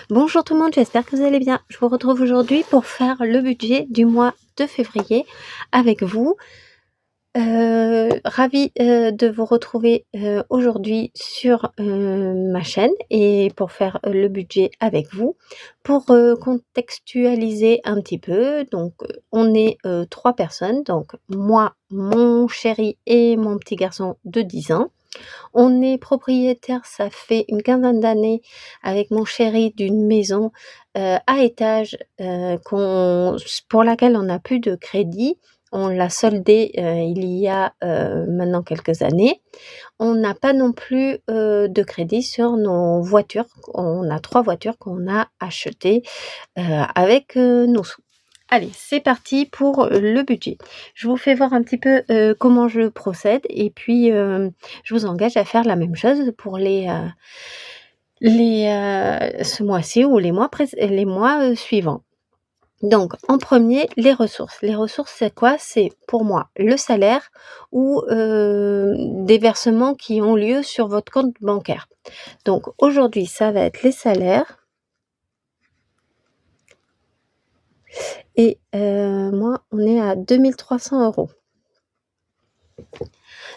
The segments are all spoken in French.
Bonjour tout le monde, j'espère que vous allez bien. Je vous retrouve aujourd'hui pour faire le budget du mois de février avec vous. Ravie, de vous retrouver, aujourd'hui sur, ma chaîne et pour faire, le budget avec vous. Pour, contextualiser un petit peu, donc, on est, 3 personnes, donc moi, mon chéri et mon petit garçon de 10 ans. On est propriétaire, ça fait une quinzaine d'années avec mon chéri d'une maison, à étage, pour laquelle on n'a plus de crédit. On l'a soldée, il y a, maintenant quelques années. On n'a pas non plus, de crédit sur nos voitures. On a 3 voitures qu'on a achetées, avec, nos sous. Allez, c'est parti pour le budget. Je vous fais voir un petit peu, comment je procède et puis, je vous engage à faire la même chose pour ce mois-ci ou les mois, suivants. Donc en premier, les ressources. Les ressources, c'est quoi? C'est pour moi le salaire ou, des versements qui ont lieu sur votre compte bancaire. Donc aujourd'hui, ça va être les salaires et moi, on est à 2 300 €.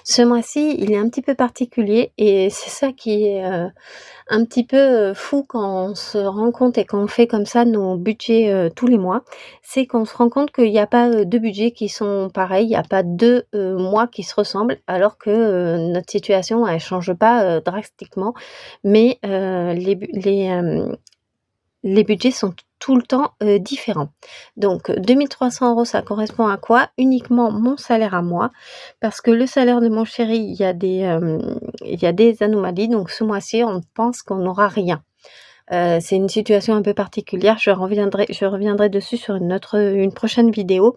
Ce mois-ci, il est un petit peu particulier et c'est ça qui est, un petit peu, fou quand on se rend compte et quand on fait comme ça nos budgets, tous les mois. C'est qu'on se rend compte qu'il y a pas, 2 budgets qui sont pareils, il y a pas 2 mois qui se ressemblent alors que, notre situation elle change pas, drastiquement. Mais, les budgets sont tout le temps, différents. Donc 2 300 €, ça correspond à quoi? Uniquement mon salaire à moi, parce que le salaire de mon chéri, il y a des anomalies, donc ce mois-ci, on pense qu'on n'aura rien. C'est une situation un peu particulière, je reviendrai dessus sur une prochaine vidéo.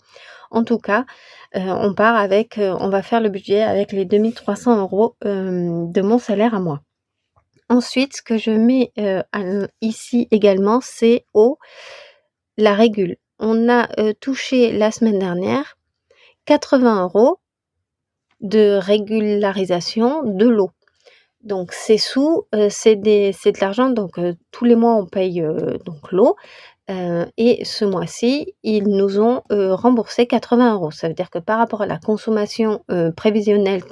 En tout cas, on va faire le budget avec les 2 300 €, de mon salaire à moi. Ensuite, ce que je mets, ici également, c'est la régule. On a, touché la semaine dernière 80 € de régularisation de l'eau. Donc ces sous, c'est de l'argent, donc tous les mois on paye, donc l'eau, et ce mois-ci, ils nous ont, remboursé 80 €. Ça veut dire que par rapport à la consommation, prévisionnelle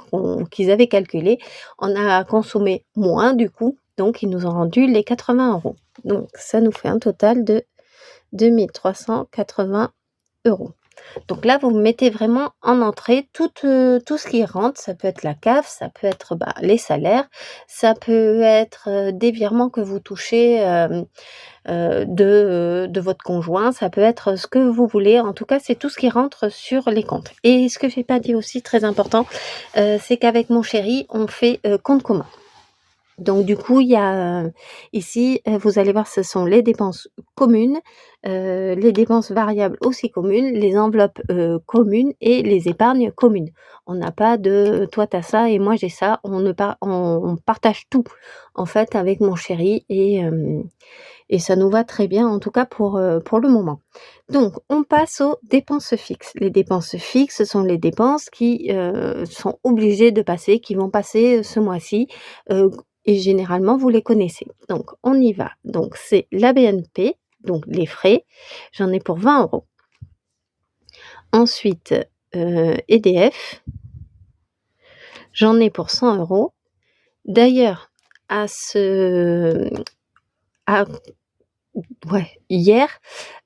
qu'ils avaient calculée, on a consommé moins du coup, donc ils nous ont rendu les 80 €. Donc ça nous fait un total de 2 380 €. Donc là, vous mettez vraiment en entrée tout ce qui rentre. Ça peut être la CAF, ça peut être, les salaires, ça peut être, des virements que vous touchez, de votre conjoint, ça peut être ce que vous voulez. En tout cas, c'est tout ce qui rentre sur les comptes. Et ce que j'ai pas dit aussi, très important, c'est qu'avec mon chéri, on fait, compte commun. Donc du coup, il y a, ici, vous allez voir, ce sont les dépenses communes, les dépenses variables aussi communes, les enveloppes, communes et les épargnes communes. On n'a pas de: «Toi, tu as ça et moi j'ai ça». On partage tout, en fait, avec mon chéri et ça nous va très bien, en tout cas pour le moment. Donc on passe aux dépenses fixes. Les dépenses fixes, ce sont les dépenses qui, sont obligées de passer, qui vont passer, ce mois-ci, heu, et généralement vous les connaissez. Donc on y va. Donc c'est la BNP, donc les frais, j'en ai pour 20 €. Ensuite, EDF, j'en ai pour 100 €. D'ailleurs, à ce à ouais, hier,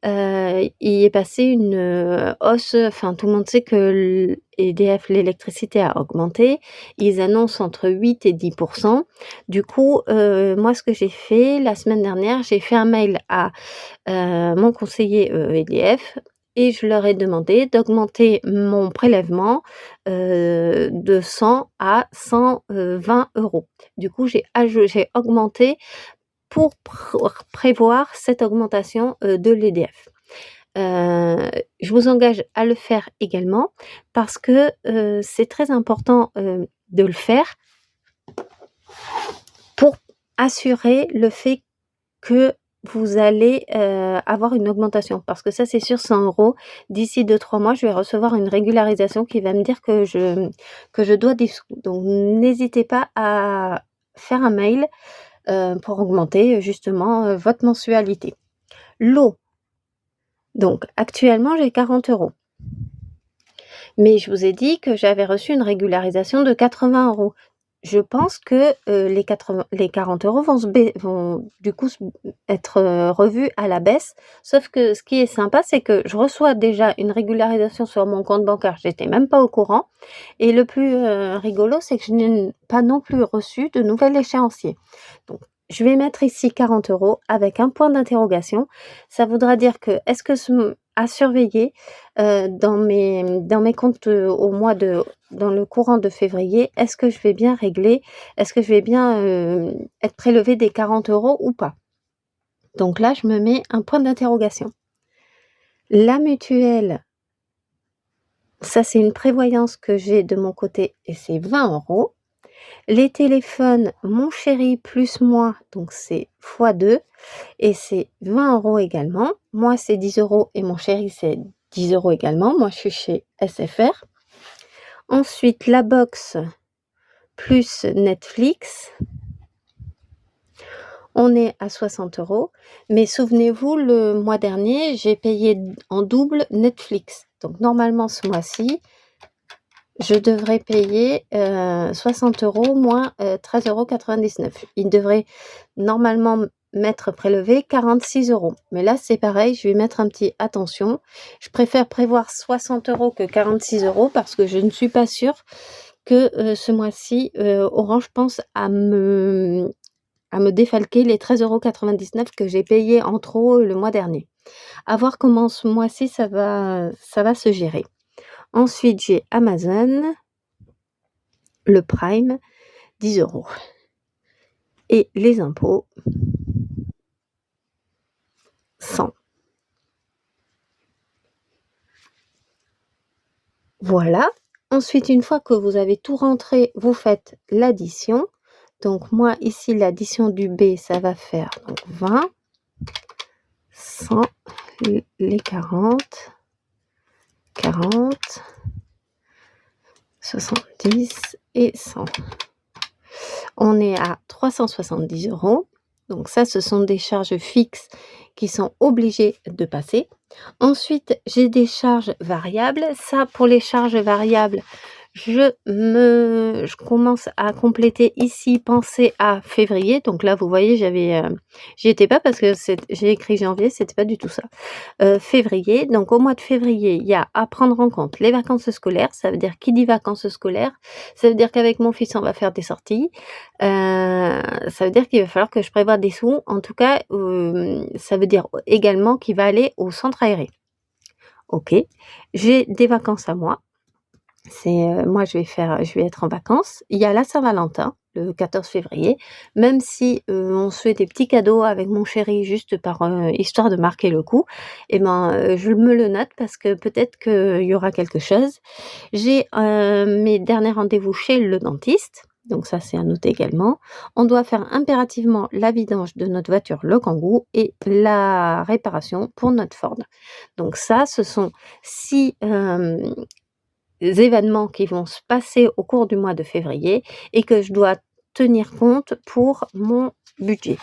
il est passé une, hausse, enfin tout le monde sait que EDF, l'électricité a augmenté. Ils annoncent entre 8 et 10. Du coup, moi ce que j'ai fait la semaine dernière, j'ai fait un mail à, mon conseiller, EDF et je leur ai demandé d'augmenter mon prélèvement, de 100 à 120 €. Du coup, j'ai augmenté pour prévoir cette augmentation, de l'EDF. Je vous engage à le faire également parce que, c'est très important, de le faire pour assurer le fait que vous allez, avoir une augmentation. Parce que ça, c'est sûr, 100 €, d'ici 2-3 mois, je vais recevoir une régularisation qui va me dire que je dois des sous. Donc n'hésitez pas à faire un mail, pour augmenter justement votre mensualité. L'eau, donc actuellement j'ai 40 €. Mais je vous ai dit que j'avais reçu une régularisation de 80 €. Je pense que les 40 € vont du coup être revus à la baisse. Sauf que ce qui est sympa, c'est que je reçois déjà une régularisation sur mon compte bancaire, j'étais même pas au courant. Et le plus rigolo, c'est que je n'ai pas non plus reçu de nouvel échéancier. Donc, je vais mettre ici 40 € avec un point d'interrogation. Ça voudra dire que est-ce que à surveiller dans mes comptes dans le courant de février, est-ce que je vais bien régler? Est-ce que je vais bien être prélevée des 40 € ou pas? Donc là, je me mets un point d'interrogation. La mutuelle, ça c'est une prévoyance que j'ai de mon côté et c'est 20 €. Les téléphones, mon chéri plus moi, donc c'est x2 et c'est 20 € également. Moi, c'est 10 € et mon chéri, c'est 10 € également. Moi, je suis chez SFR. Ensuite, la box plus Netflix, on est à 60 €. Mais souvenez-vous, le mois dernier, j'ai payé en double Netflix. Donc normalement, ce mois-ci, je devrais payer 60 € moins 13,99 €. Il devrait normalement m'être prélevé 46 €. Mais là, c'est pareil, je vais mettre un petit attention. Je préfère prévoir 60 € que 46 € parce que je ne suis pas sûre que ce mois-ci, Orange pense à me défalquer les 13,99 € que j'ai payés en trop le mois dernier. À voir comment ce mois-ci ça va se gérer. Ensuite, j'ai Amazon, le Prime, 10 €. Et les impôts, 100. Voilà. Ensuite, une fois que vous avez tout rentré, vous faites l'addition. Donc moi, ici, l'addition du B, ça va faire donc 20, 100, les 40, 70 et 100. On est à 370 €. Donc ça, ce sont des charges fixes qui sont obligées de passer. Ensuite, j'ai des charges variables. Ça, pour les charges variables, je commence à compléter ici, penser à février. Donc là, vous voyez, j'y étais pas parce que j'ai écrit janvier, c'était pas du tout ça. Février, donc au mois de février, il y a à prendre en compte les vacances scolaires. Ça veut dire, qui dit vacances scolaires, ça veut dire qu'avec mon fils, on va faire des sorties. Ça veut dire qu'il va falloir que je prévoie des sous. En tout cas, ça veut dire également qu'il va aller au centre aéré. OK. J'ai des vacances à moi. Moi je vais être en vacances. Il y a la Saint-Valentin, le 14 février. Même si, on se fait des petits cadeaux avec mon chéri juste par, histoire de marquer le coup, et ben, je me le note parce que peut-être qu'il y aura quelque chose. J'ai, mes derniers rendez-vous chez le dentiste, donc ça c'est à noter également. On doit faire impérativement la vidange de notre voiture, le Kangoo, et la réparation pour notre Ford. Donc ça, ce sont 6, événements qui vont se passer au cours du mois de février et que je dois tenir compte pour mon budget.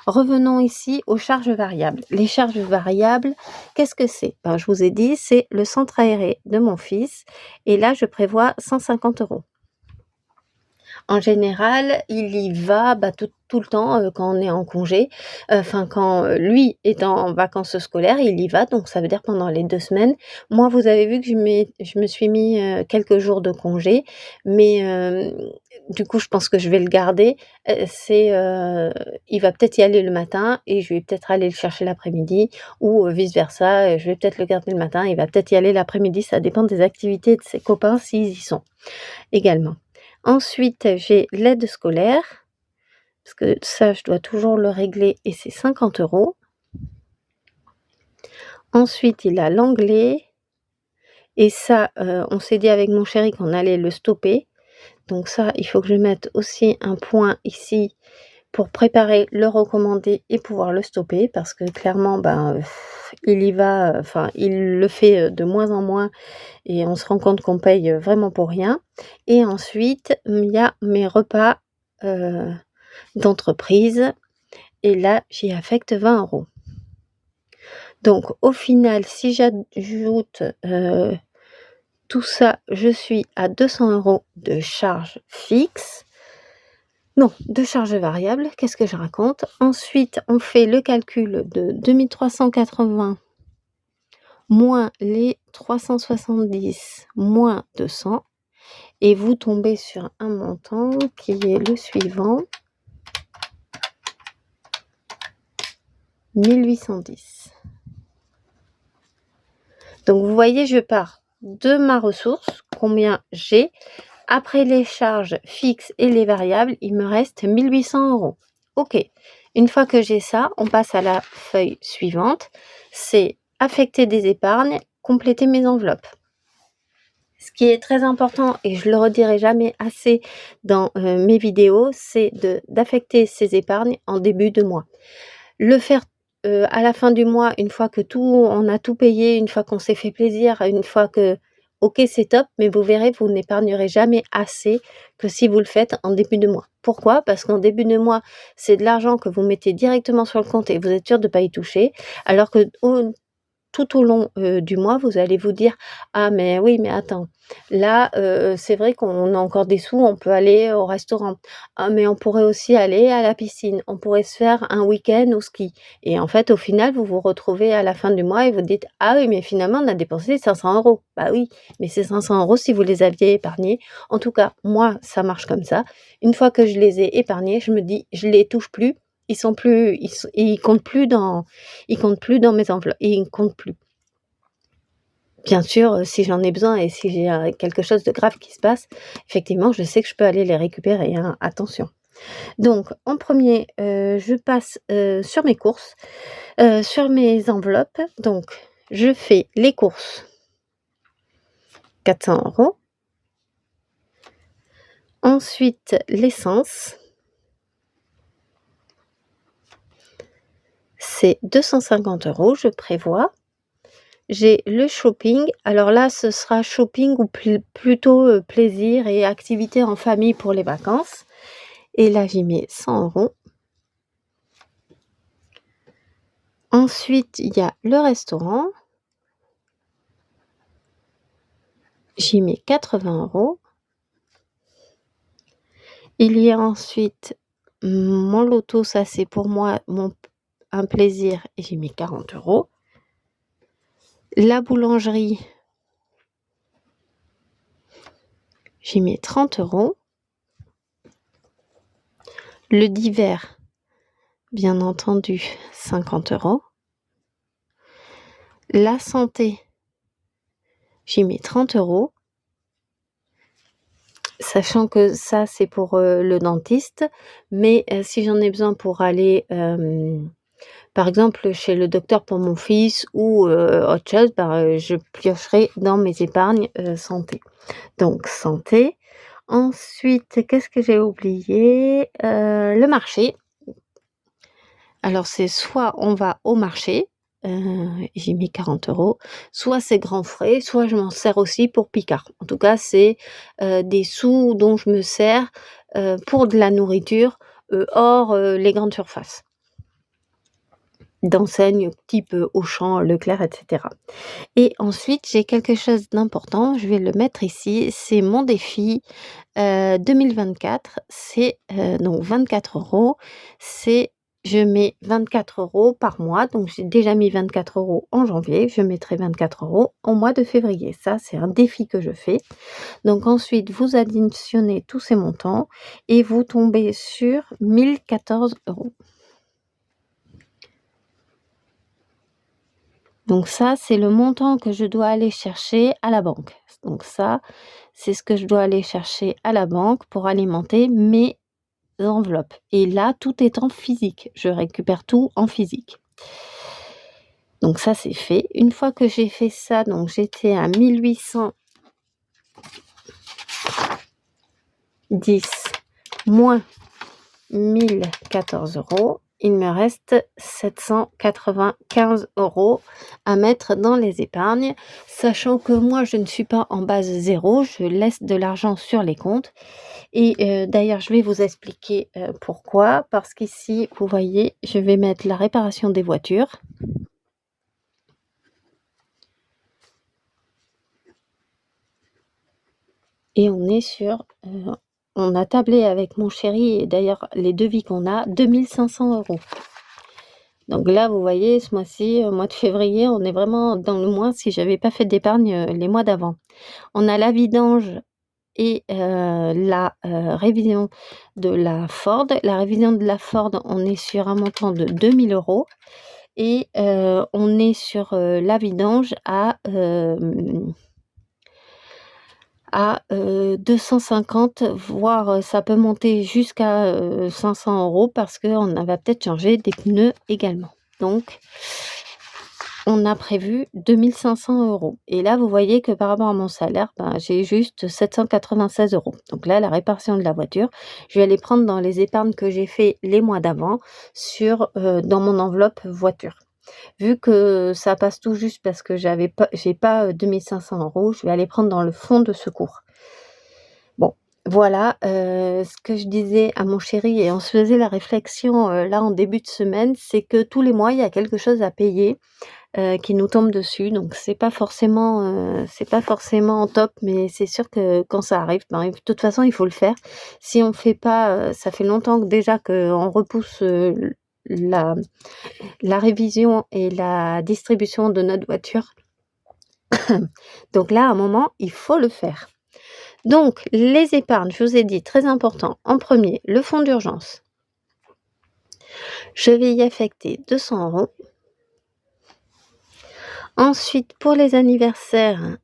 Revenons ici aux charges variables. Les charges variables, qu'est-ce que c'est? Ben, je vous ai dit, c'est le centre aéré de mon fils et là, je prévois 150 €. En général, il y va, tout le temps, quand on est en congé, enfin quand, lui est en vacances scolaires, il y va, donc ça veut dire pendant les 2 semaines. Moi, vous avez vu que je me suis mis, quelques jours de congé, mais du coup, je pense que je vais le garder. Il va peut-être y aller le matin et je vais peut-être aller le chercher l'après-midi ou, vice versa, je vais peut-être le garder le matin, il va peut-être y aller l'après-midi, ça dépend des activités de ses copains s'ils y sont, également. Ensuite, j'ai l'aide scolaire, parce que ça, je dois toujours le régler et c'est 50 €. Ensuite, il a l'anglais et ça, on s'est dit avec mon chéri qu'on allait le stopper. Donc ça, il faut que je mette aussi un point ici pour préparer le recommandé et pouvoir le stopper parce que clairement, il y va, enfin, il le fait, de moins en moins et on se rend compte qu'on paye, vraiment pour rien. Et ensuite, il y a mes repas, d'entreprise et là, j'y affecte 20 €. Donc au final, si j'ajoute, tout ça, je suis à 200 € de charges fixes. Non, de charges variables, qu'est-ce que je raconte? Ensuite, on fait le calcul de 2 380 moins les 370 moins 200 et vous tombez sur un montant qui est le suivant: 1810. Donc vous voyez, je pars de ma ressource, combien j'ai. Après les charges fixes et les variables, il me reste 1800 €. OK. Une fois que j'ai ça, on passe à la feuille suivante. C'est affecter des épargnes, compléter mes enveloppes. Ce qui est très important et je le redirai jamais assez dans mes vidéos, c'est d'affecter ces épargnes en début de mois. Le faire à la fin du mois, une fois que on a tout payé, une fois qu'on s'est fait plaisir, une fois que OK, c'est top, mais vous verrez, vous n'épargnerez jamais assez que si vous le faites en début de mois. Pourquoi? Parce qu'en début de mois, c'est de l'argent que vous mettez directement sur le compte et vous êtes sûr de pas y toucher, alors que tout au long, du mois, vous allez vous dire: «Ah mais oui, mais attends, là, c'est vrai qu'on a encore des sous, on peut aller au restaurant. Ah mais on pourrait aussi aller à la piscine, on pourrait se faire un week-end au ski» et en fait, au final, vous vous retrouvez à la fin du mois et vous dites: «Ah oui, mais finalement, on a dépensé 500 €». Bah oui, mais ces 500 € si vous les aviez épargnés, en tout cas, moi, ça marche comme ça. Une fois que je les ai épargnés, je me dis: «Je les touche plus, ils comptent plus dans mes enveloppes, ils comptent plus». Bien sûr, si j'en ai besoin et si j'ai, quelque chose de grave qui se passe, effectivement, je sais que je peux aller les récupérer, hein, attention. Donc en premier, je passe, sur mes courses, sur mes enveloppes. Donc je fais les courses, 400 €. Ensuite l'essence, c'est 250 €, je prévois. J'ai le shopping, alors là, ce sera shopping ou plutôt, plaisir et activités en famille pour les vacances et là, j'y mets 100 €. Ensuite, il y a le restaurant. J'y mets 80 €. Il y a ensuite mon loto, ça c'est pour moi un plaisir et j'y mets 40 €. La boulangerie, j'y mets 30 €. Le divers, bien entendu, 50 €. La santé, j'y mets 30 €. Sachant que ça, c'est pour, le dentiste, mais si j'en ai besoin pour aller, par exemple, chez le docteur pour mon fils ou autre chose, ben, je piocherai dans mes épargnes, santé. Donc santé. Ensuite, qu'est-ce que j'ai oublié? Le marché. Alors c'est soit on va au marché, j'y mets 40 €, soit c'est grands frais, soit je m'en sers aussi pour Picard. En tout cas, c'est, des sous dont je me sers, pour de la nourriture, hors, les grandes surfaces d'enseignes type, Auchan, Leclerc et cetera. Et ensuite, j'ai quelque chose d'important, je vais le mettre ici, c'est mon défi, 2024, c'est, donc 24 €, c'est je mets 24 € par mois, donc j'ai déjà mis 24 € en janvier, je mettrai 24 € au mois de février. Ça, c'est un défi que je fais. Donc ensuite, vous additionnez tous ces montants et vous tombez sur 1014 €. Donc ça, c'est le montant que je dois aller chercher à la banque. Donc ça, c'est ce que je dois aller chercher à la banque pour alimenter mes enveloppes. Et là, tout est en physique. Je récupère tout en physique. Donc ça, c'est fait. Une fois que j'ai fait ça, donc j'étais à 1810 moins 1014 €. il me reste 795 € à mettre dans les épargnes, sachant que moi je ne suis pas en base zéro, je laisse de l'argent sur les comptes et d'ailleurs je vais vous expliquer, pourquoi. Parce qu'ici, vous voyez, je vais mettre la réparation des voitures. Et on est sur, on a tablé avec mon chéri et d'ailleurs les devis qu'on a, 2 500 €. Donc là, vous voyez, ce mois-ci, mois de février, on est vraiment dans le moins si j'avais pas fait d'épargne, les mois d'avant. On a la vidange et la, révision de la Ford. La révision de la Ford, on est sur un montant de 2 000 € et on est sur, la vidange à 250, voire, ça peut monter jusqu'à, 500 € parce qu'on va peut-être changer des pneus également. Donc on a prévu 2 500 € et là, vous voyez que par rapport à mon salaire, ben, j'ai juste 796 €. Donc là, la réparation de la voiture, je vais aller prendre dans les épargnes que j'ai fait les mois d'avant dans mon enveloppe voiture. Vu que ça passe tout juste parce que j'ai pas 2 500 €, je vais aller prendre dans le fonds de secours. Bon, voilà, ce que je disais à mon chéri et on se faisait la réflexion, là en début de semaine, c'est que tous les mois, il y a quelque chose à payer, qui nous tombe dessus. Donc c'est pas forcément top, mais c'est sûr que quand ça arrive, ben, de toute façon, il faut le faire. Si on fait pas, ça fait longtemps que déjà qu'on repousse, la la révision et la distribution de notre voiture. Donc là, à un moment, il faut le faire. Donc les épargnes, je vous ai dit, très important. En premier, le fonds d'urgence. Je vais y affecter 200 €. Ensuite, pour les anniversaires,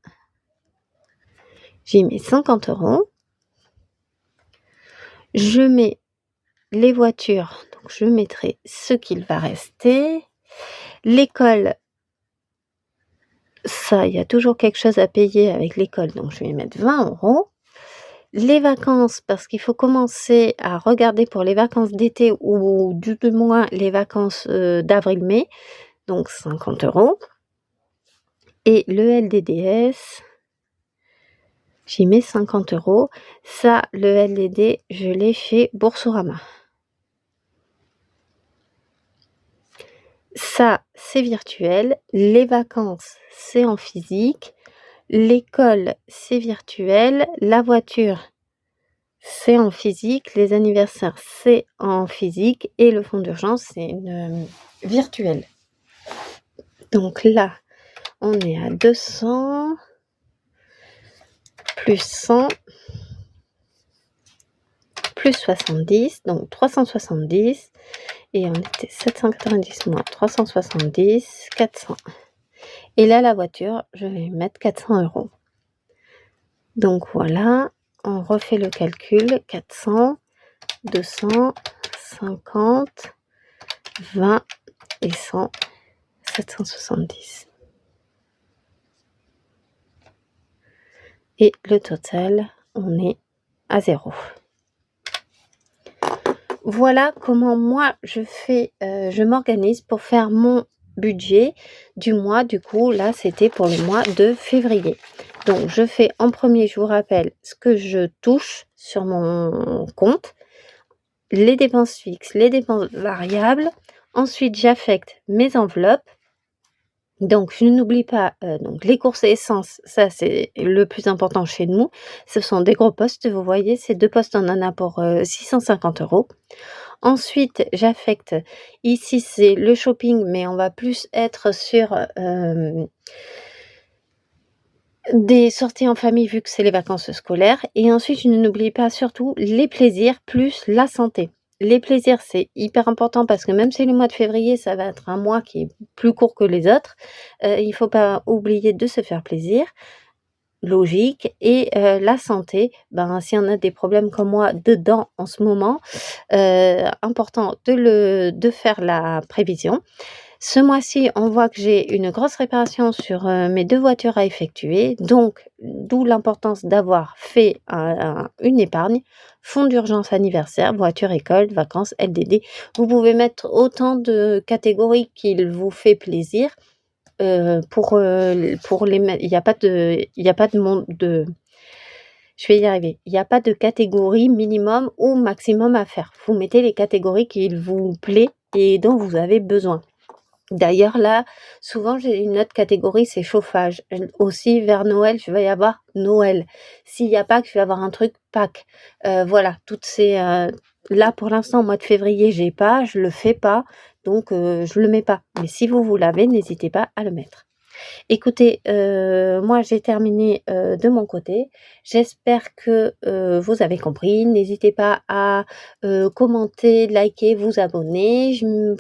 j'y mets 50 €. Je mets les voitures, donc je mettrai ce qu'il va rester. L'école, ça, il y a toujours quelque chose à payer avec l'école, donc je vais y mettre 20 €. Les vacances, parce qu'il faut commencer à regarder pour les vacances d'été ou du moins les vacances, d'avril-mai, donc 50 €. Et le LDDS, j'y mets 50 €. Ça, le LDD, je l'ai chez Boursorama. Ça, c'est virtuel. Les vacances, c'est en physique. L'école, c'est virtuel. La voiture, c'est en physique. Les anniversaires, c'est en physique. Et le fonds d'urgence, c'est virtuel. Donc là, on est à 200 plus 100 plus 70, donc 370. Et on était 790 moins 370, 400. Et là, la voiture, je vais mettre 400 €. Donc voilà, on refait le calcul. 400, 200, 50, 20 et 100, 770. Et le total, on est à 0. Voilà comment moi je m'organise pour faire mon budget du mois. Du coup, là, c'était pour le mois de février. Donc je fais en premier, je vous rappelle, ce que je touche sur mon compte, les dépenses fixes, les dépenses variables. Ensuite, j'affecte mes enveloppes. Donc je n'oublie pas, donc les courses et essence, ça c'est le plus important chez nous. Ce sont des gros postes, vous voyez, ces 2 postes, on en a pour, 650 €. Ensuite, j'affecte, ici c'est le shopping, mais on va plus être sur, des sorties en famille vu que c'est les vacances scolaires. Et ensuite, je n'oublie pas surtout les plaisirs plus la santé. Les plaisirs, c'est hyper important parce que même si le mois de février, ça va être un mois qui est plus court que les autres, il faut pas oublier de se faire plaisir, logique. Et la santé, ben, si on a des problèmes comme moi de dents en ce moment, important de faire la prévision. Ce mois-ci, on voit que j'ai une grosse réparation sur, mes 2 voitures à effectuer, donc d'où l'importance d'avoir fait une épargne, fonds d'urgence anniversaire, voiture, école, vacances, LDD. Vous pouvez mettre autant de catégories qu'il vous fait plaisir, pour les mettre. Il y a pas de monde de je vais y arriver. Il y a pas de catégorie minimum ou maximum à faire. Vous mettez les catégories qu'il vous plaît et dont vous avez besoin. D'ailleurs là, souvent j'ai une autre catégorie, c'est chauffage. Aussi vers Noël, je vais y avoir Noël. S'il y a Pâques, je vais avoir un truc Pâques. Voilà, toutes ces, là pour l'instant au mois de février, j'ai pas, je le fais pas, donc je le mets pas. Mais si vous l'avez, n'hésitez pas à le mettre. Écoutez, moi j'ai terminé, de mon côté. J'espère que, vous avez compris. N'hésitez pas à, commenter, liker, vous abonner.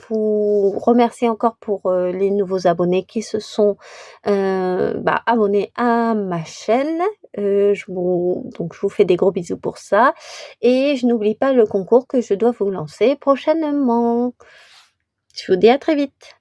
Vous remercie encore pour, les nouveaux abonnés qui se sont, abonnés à ma chaîne. Je vous fais des gros bisous pour ça et je n'oublie pas le concours que je dois vous lancer prochainement. Je vous dis à très vite.